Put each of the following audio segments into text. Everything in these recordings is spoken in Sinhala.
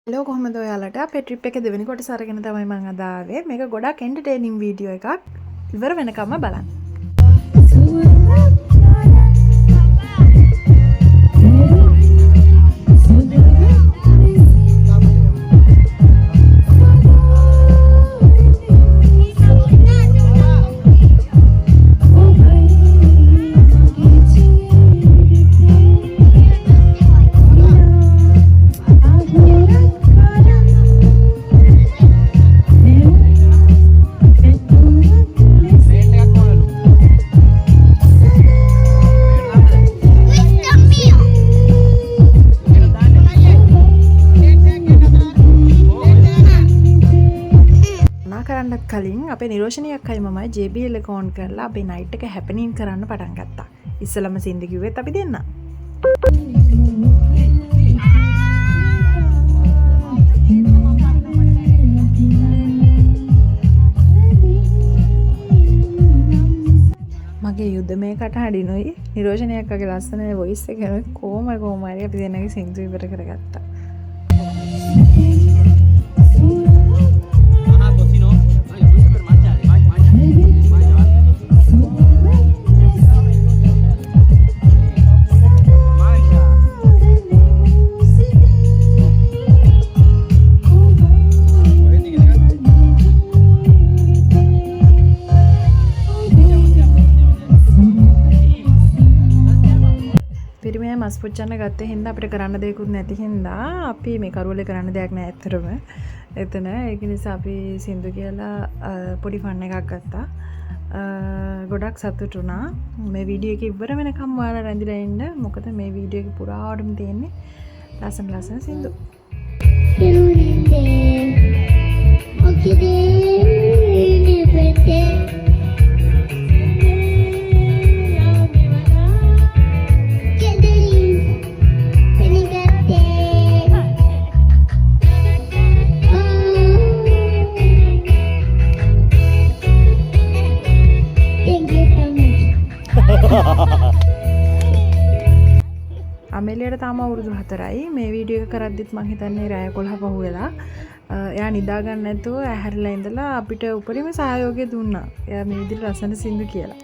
හලෝ කොහොමද ඔයාලට අපේ ට්‍රිප් එකේ දෙවෙනි කොටස අරගෙන තමයි මම අද ආවේ. මේක ගොඩක් එන්ටර්ටේනින් වීඩියෝ එකක්. ඉවර වෙනකම්ම බලන්න. කලින් අපේ නිරෝෂණයක් අය මමයි JBL එක ඕන් කරලා අපේ නයිට් එක හැපනින් කරන්න පටන් ගත්තා. ඉස්සලම සින්දි කිව්වෙත් අපි දෙන්න. මගේ යුද්ධ මේ කටහඬිනුයි නිරෝෂණයක් වගේ ලස්සන වොයිස් එකනුයි කොහොම හරි අපි දෙන්නගේ සින්දු ඉවර කරගත්තා. පිරිමේ මස් පුච්චන්න ගත්තේ හින්දා අපිට කරන්න දෙයක්වත් නැති හින්දා අපි මේ කරුවලේ කරන්න දෙයක් නැහැ ඇත්තටම. එතන ඒක නිසා අපි සින්දු කියලා පොඩි ෆන් එකක් ගත්තා. ගොඩක් සතුටු වුණා. මේ වීඩියෝ එක ඉවර වෙනකම් ඔයාලා රැඳිලා ඉන්න. මොකද මේ වීඩියෝ එක පුරාවටම තියෙන්නේ ලස්සන සින්දු. අමෙලියට තාම අවුරුදු 4යි. මේ වීඩියෝ එක කරද්දිත් මං හිතන්නේ රෑ 11 පහුවෙලා. එයා නිදා ගන්න නැතුව ඇහැරිලා ඉඳලා අපිට උපරිම සහයෝගය දුන්නා. එයා මේ විදිහට ලස්සන සින්දු කියලා.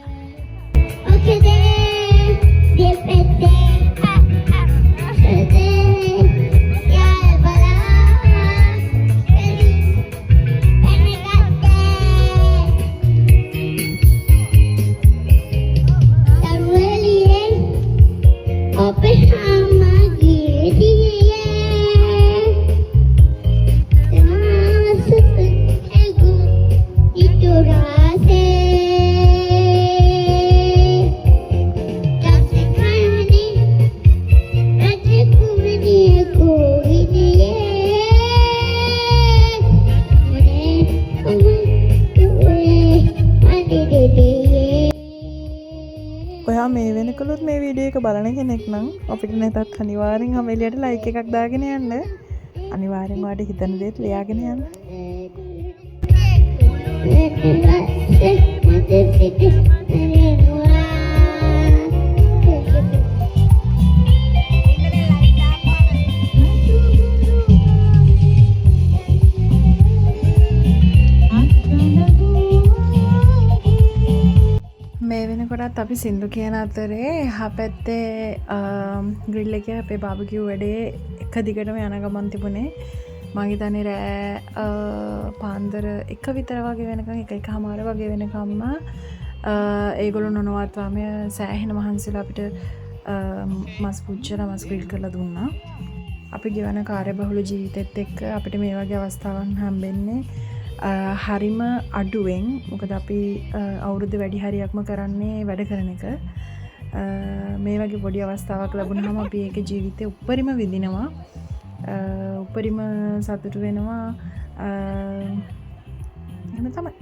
ඔයා මේ වෙනකලුත් මේ වීඩියෝ එක බලන කෙනෙක් නම් අපිට නැතත් අනිවාර්යෙන් අමෙලියට ලයික් එකක් දාගෙන යන්න. අනිවාර්යෙන් ඔයාට හිතන දේත් ලියාගෙන යන්න. මේ වෙනකොටත් අපි සින්දු කියන අතරේ එහා පැත්තේ ග්‍රිල් එකේ අපේ බාබකියු වැඩේ එක දිගටම යන ගමන් තිබුණේ. මම හිතන්නේ රෑ පාන්දර 1 විතර වගේ වෙනකන් 1:00 වගේ වෙනකම්ම ඒගොල්ලෝ නොනවත්වාම සෑහෙන මහන්සිලා අපිට මස් පුච්චලා මස් ග්‍රිල් කරලා දුන්නා. අපි ගෙවන කාර්යබහුල ජීවිතෙත් එක්ක අපිට මේ වගේ අවස්ථාවන් හම්බෙන්නේ හරිම අඩුවෙන්. මොකද අපි අවුරුදු වැඩි හරියක්ම කරන්නේ වැඩ කරන එක. මේ වගේ පොඩි අවස්ථාවක් ලැබුණාම අපි ඒකේ ජීවිතේ උපරිම විඳිනවා. උපරිම සතුටු වෙනවා. එහෙම තමයි.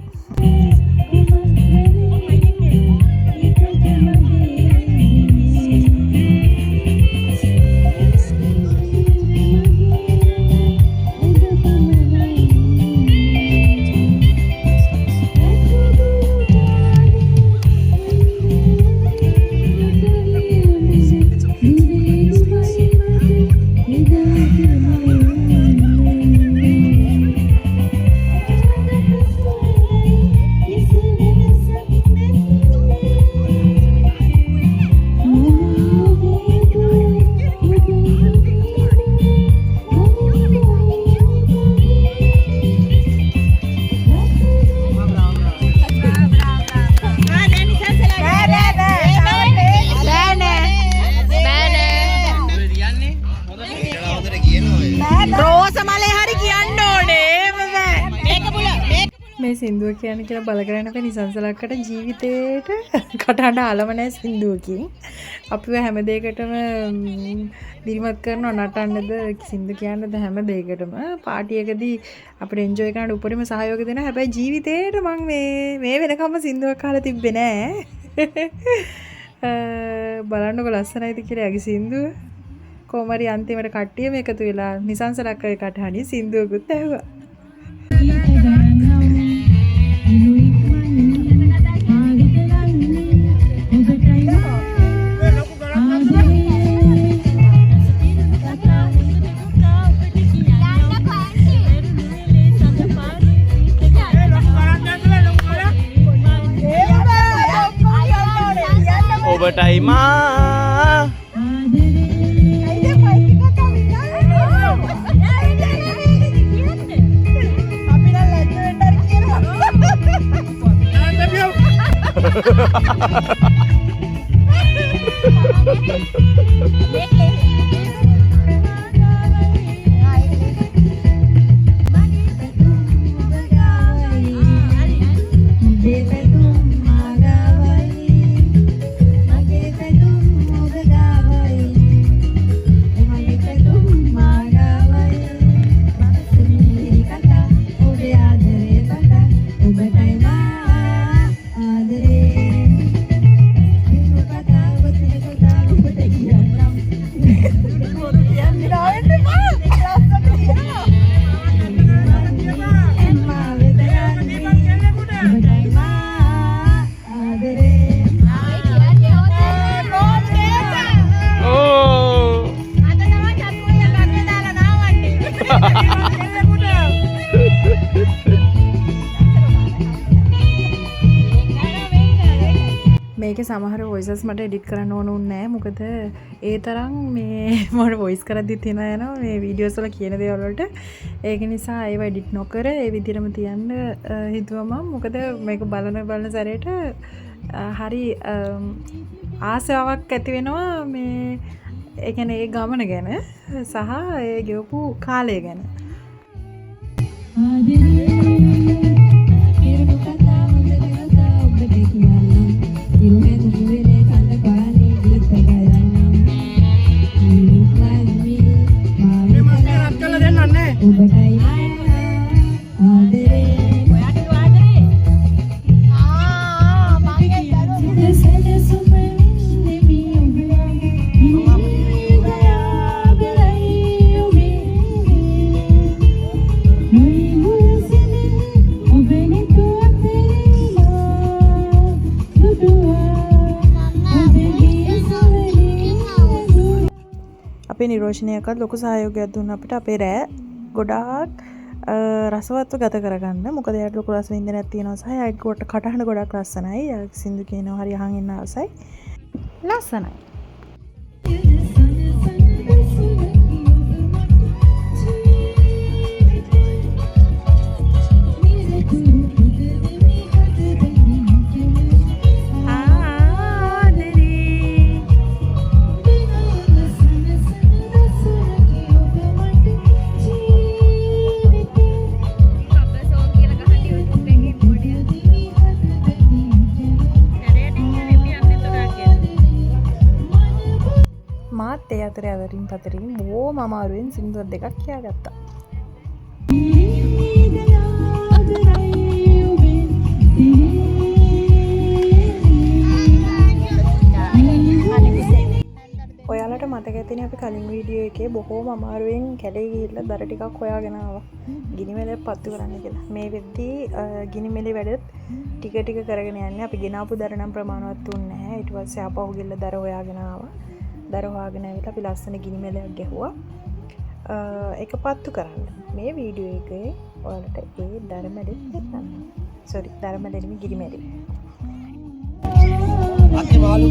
මේ සින්දුව කියන්නේ කියලා බලකරන්න අපේ නිසංසලක්කට ජීවිතේට කටහඬ ආලම නැහැ සින්දුවකින්. අපිව හැම දෙයකටම දිරිමත් කරනවා නටන්නද සින්දු කියන්නද හැම දෙයකටම. පාටි එකදී අපිට එන්ජොයි කරන්න උපරිම සහයෝගය දෙනවා. හැබැයි ජීවිතේට මම මේ වෙනකම්ම සින්දුවක් අහලා තිබ්බේ නැහැ. බලන්නකො ලස්සනයිද කියලා යගේ සින්දුව. කොහොම හරි අන්තිමට කට්ටියම එකතු වෙලා නිසංසලක්කේ කටහඬින් සින්දුවකුත් ඇහුවා. ඔබටයි මා මේකේ සමහර වොයිසස් මට එඩිට් කරන්න ඕන නැහැ. මොකද ඒ තරම් මේ මට වොයිස් කරද්දි තියෙන යනවා මේ වීඩියෝස් වල කියන දේවල් වලට. ඒක නිසා ඒව එඩිට් නොකර ඒ විදිහටම තියන්න හිතුවා මම. මොකද මේක බලන සැරේට හරි ආසාවක් ඇති වෙනවා මේ ඒ කියන්නේ ඒ ගමන ගැන සහ ඒ ගෙවපු කාලය ගැන. අපේ නිරෝෂණයකත් ලොකු සහයෝගයක් දුන්න අපිට අපේ රෑ ගොඩාක් රසවත්ව ගත කරගන්න. මොකද එයාට ලොකු රස වින්දනයක් තියෙනවා සහ එයාට කටහඬ ගොඩක් ලස්සනයි. සින්දු කියනවා හරි අහන් ඉන්න ආසයි. ලස්සනයි. මාත් ඒ අතරේ අතරින් පතරින් බොහොම අමාරුවෙන් සින්දුවක් දෙකක් කියාගත්තා. ඔයාලට මතක ඇතිනේ අපි කලින් වීඩියෝ එකේ බොහොම අමාරුවෙන් කැලේ ගිහිල්ලා දර ටිකක් හොයාගෙන ආවා. ගිනි මෙලේ පත්තු කරන්න කියලා. මේ වෙද්දී ගිනි මෙලේ වැඩත් ටික ටික කරගෙන යන්නේ. අපි ගෙනාපු දර නම් ප්‍රමාණවත් වුණේ නැහැ. ඊට පස්සේ ආපහු ගිහලා දර හොයාගෙන ආවා. දර හොයාගෙන ඇවිල්ලා අපි ලස්සන ගිනි මෙලයක් ගැහුවා. ඒක පත්තු කරන්න. මේ වීඩියෝ එකේ ඔයාලට ඒ දර මෙලෙත් දෙන්නම්. සෝරි දර මෙලෙ නෙමෙයි ගිනි මෙලෙ. අකේ මාළු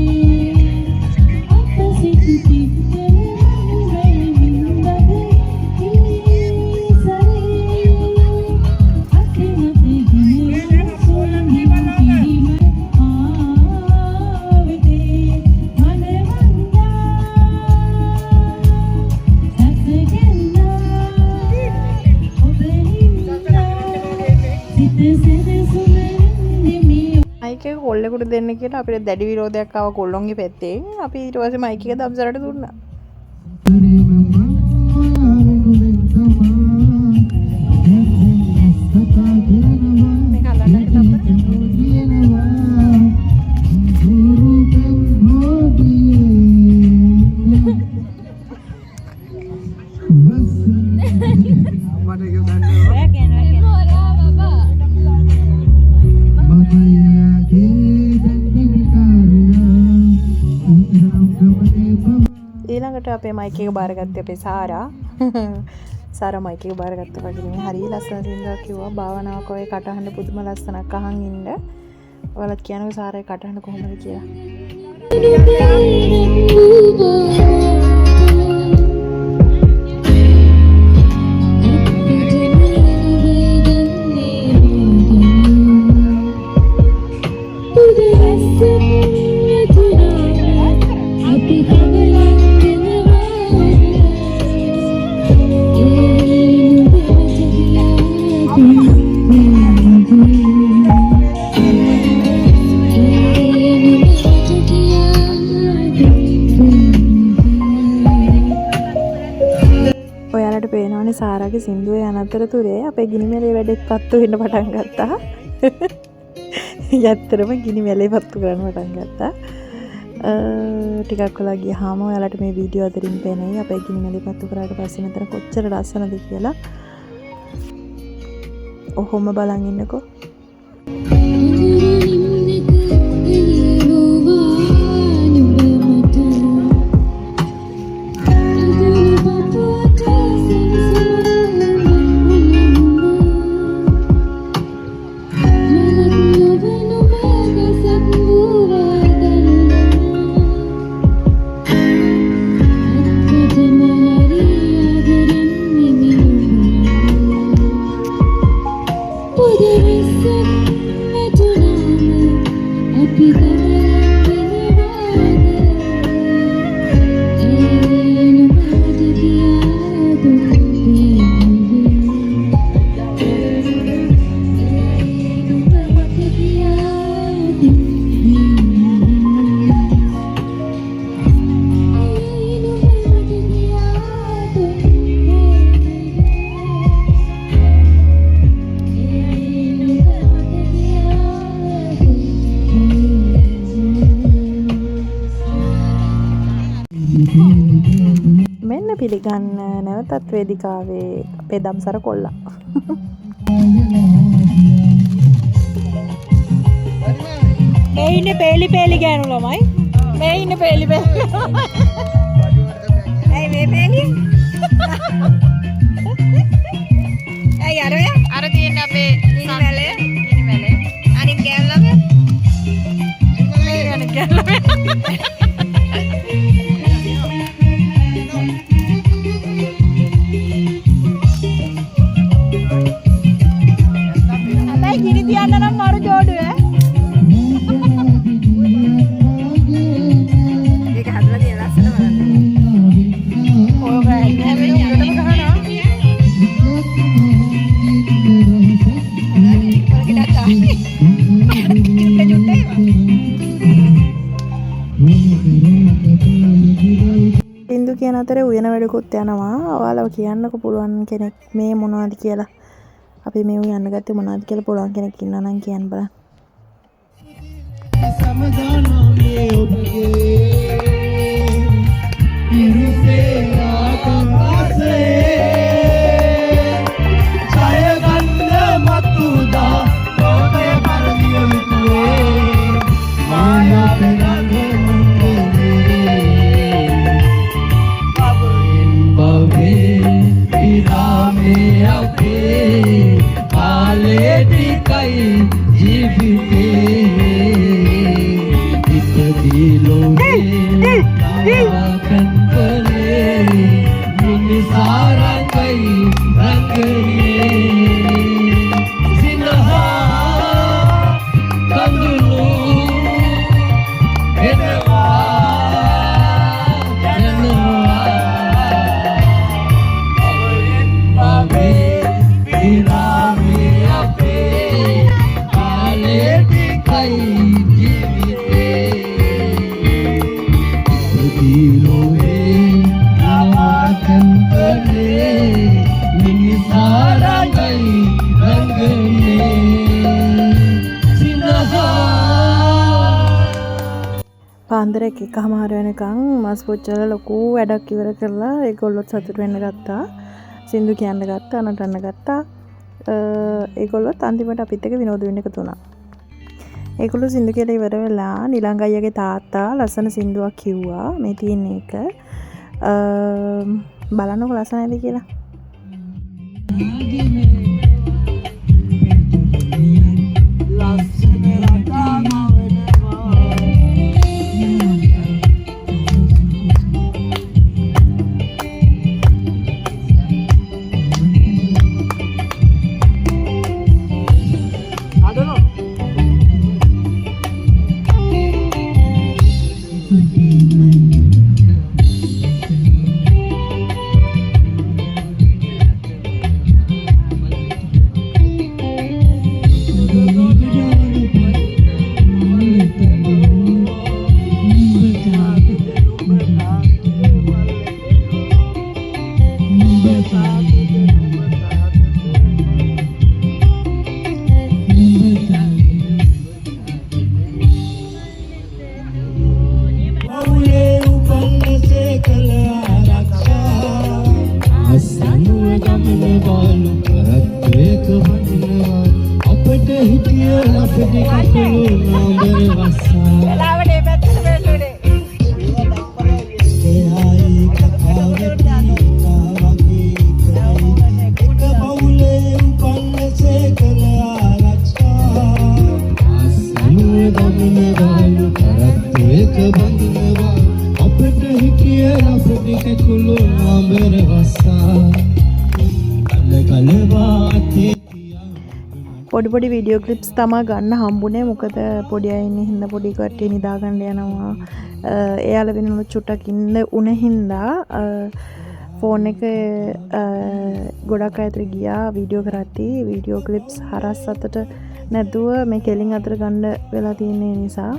මයික් එක කොල්ලෙකුට දෙන්න කියලා අපිට දැඩි විරෝධයක් ආව කොල්ලොන්ගේ පැත්තෙන්. අපි ඊට පස්සේ මයික් එක දම්සරට දුන්නා. මේක අල්ලන්නට තප්පර. ඊළඟට අපේ මයික් එක බාරගත්තේ අපේ සාරා මයික් එක බාරගත්ත වගේ හරි ලස්සන සින්දුවක් කිව්වා භාවනාවක ඔය කටහඬ පුදුම ලස්සනක් අහන් ඉන්න. ඔයාලත් කියනකො සාරේ කටහඬ කොහොමද කියලා. ඔයාලට පේනවනේ සාරාගේ සින්දුවේ අනතරතුරේ අපේ ගිනි මෙලේ වැඩෙත් පත්තු වෙන්න පටන් ගත්තා. යත්තරම ගිනි මෙලේ පත්තු කරන්න පටන් ගත්තා. ටිකක් වෙලා ගියාම ඔයාලට මේ වීඩියෝ අතරින් පේනයි අපේ ගිනි මෙලේ පත්තු කරාට පස්සේ මෙතන කොච්චර ලස්සනද කියලා. ඔහොම බලන් ඉන්නකෝ. මෙන්න පිළිගන්න නැවතත් වේදිකාවේ අපේ දම්සර කොල්ලා. මේ ඉන්නේ පේලි පේලි ගෑනු ළමයි. මේ ඉන්නේ පේලි පේලි. ඇයි මේ පේලි? ඇයි අර තියෙන අපේ ගිනි මැලේ අනිත් ගෑනු ළමයි. මේ අනිත් ගෑනු ළමයි. ගිනි තියන්න නම් මරු ජෝඩුව ඒක හදලා තියෙන ලස්සන බලන්න. ඔය ගෑනේ හැබැයි උඩටම ගහනවා. සින්දු කියන අතරේ උයන වැඩකුත් යනවා. ඔයාලව කියන්නකො පුළුවන් කෙනෙක් මේ මොනවද කියලා. අපි මේ යන්න ගත්තේ මොනවද කියලා පුළුවන් කෙනෙක් ඉන්නා නම් කියන්න බලන්න. තරඟයි රඟනේ සිනහා පාන්දර 1:00 වෙනකන් මස් පොච්චල ලොකු වැඩක් ඉවර කරලා ඒගොල්ලොත් සතුට වෙන්න ගත්තා. සින්දු කියන්න ගත්තා, නටන්න ගත්තා. ඒගොල්ලොත් අන්තිමට අපිත් එක්ක විනෝද වෙන්න එකතු වුණා. ඒගොල්ලෝ සින්දු කියලා ඉවර වෙලා නිලංග අයියාගේ තාත්තා ලස්සන සින්දුවක් කිව්වා. මේ තියෙන එක බලන්නකො ලස්සනයිද කියලා. පොඩි වීඩියෝ ක්ලිප්ස් තමයි ගන්න හම්බුනේ. මොකද පොඩි අය ඉන්නේ හින්දා පොඩි කට්ටිය නිදා ගන්න යනවා. එයාලා වෙනුනොත් චුට්ටක් ඉන්න උන හින්දා ෆෝන් එක ගොඩක් අතර ගියා වීඩියෝ කරද්දී. වීඩියෝ ක්ලිප්ස් හරස් අතට නැතුව මේ කෙලින් අතර ගන්න වෙලා තියෙන නිසා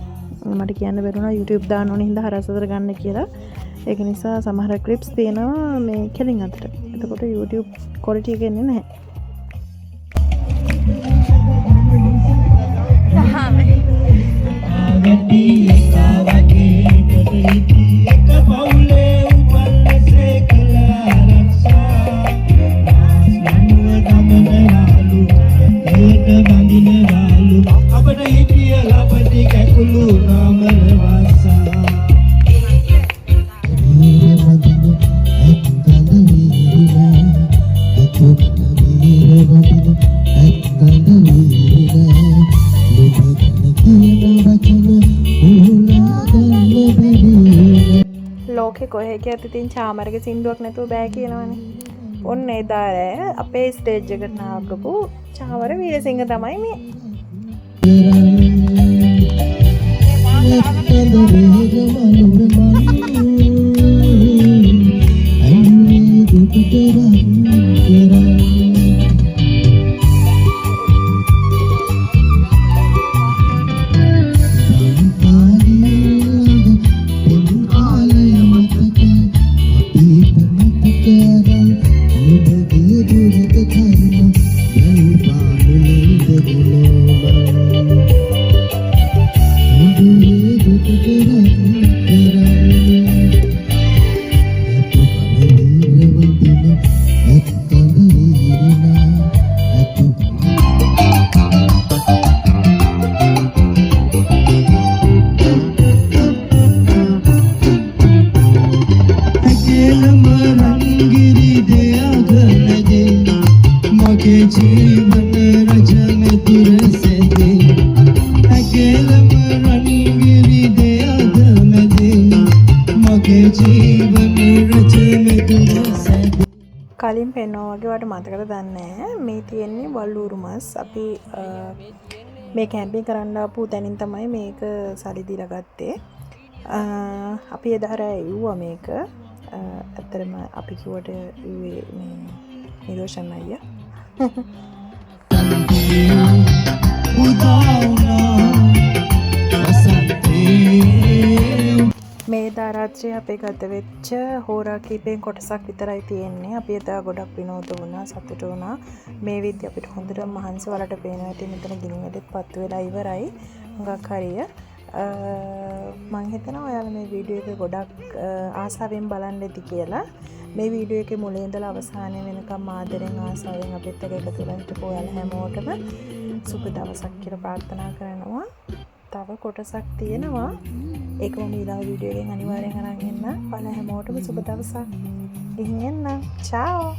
මට කියන්න බැරුණා YouTube දාන්න ඕනේ හින්දා හරස් අතර ගන්න කියලා. ඒක නිසා සමහර ක්ලිප්ස් තියෙනවා මේ කෙලින් අතට. එතකොට YouTube quality එක එන්නේ නැහැ. ලෝකේ කොහේ කියත් ඉතින් චාමරගේ සින්දුවක් නැතුව බෑ කියනවනේ. ඔන්න එදා අපේ ස්ටේජ් එකට නාවකපු චාමර වීරසිංහ තමයි මේ. කලින් පෙන්නවා වගේ වට මතකද දන්නේ මේ තියෙන්නේ වල්ලූරු මස්. අපි මේ කැම්පින් කරන්න ආපු තැනින් තමයි මේක සල්ලි දීලා ගත්තේ. අපි එදා රෑ ඉව්වා මේක. ඇත්තටම අපි කිව්වට ඉුවේ මේ නිරෝෂන් අයියා. මේ දාරා රාත්‍රිය අපේ ගත වෙච්ච හෝරා කීපයෙන් කොටසක් විතරයි තියෙන්නේ. අපි එදා ගොඩක් විනෝද වුණා, සතුට වුණා. මේ විදිහ අපිට හොඳට මහන්සි වලට පේනවා. ඉතින් මෙතන ගිනි වැඩෙත් පත්තු වෙලා ඉවරයි. හුඟක් හරිය. මං හිතනවා ඔයාලා මේ වීඩියෝ එක ගොඩක් ආසාවෙන් බලන්න ඇති කියලා. මේ වීඩියෝ එකේ මුලින් ඉඳලා අවසානය වෙනකම් ආදරෙන් ආසාවෙන් අපිත් එක්ක එකතු වෙලා හිටපු ඔයාලා හැමෝටම සුබ දවසක් කියලා ප්‍රාර්ථනා කරනවා. තව කොටසක් තියෙනවා. ඒක මම ඊළඟ වීඩියෝ එකෙන් අනිවාර්යෙන් අරන් එන්න. ඔයාලා හැමෝටම සුබ දවසක්. ඉන්න. චාෝ.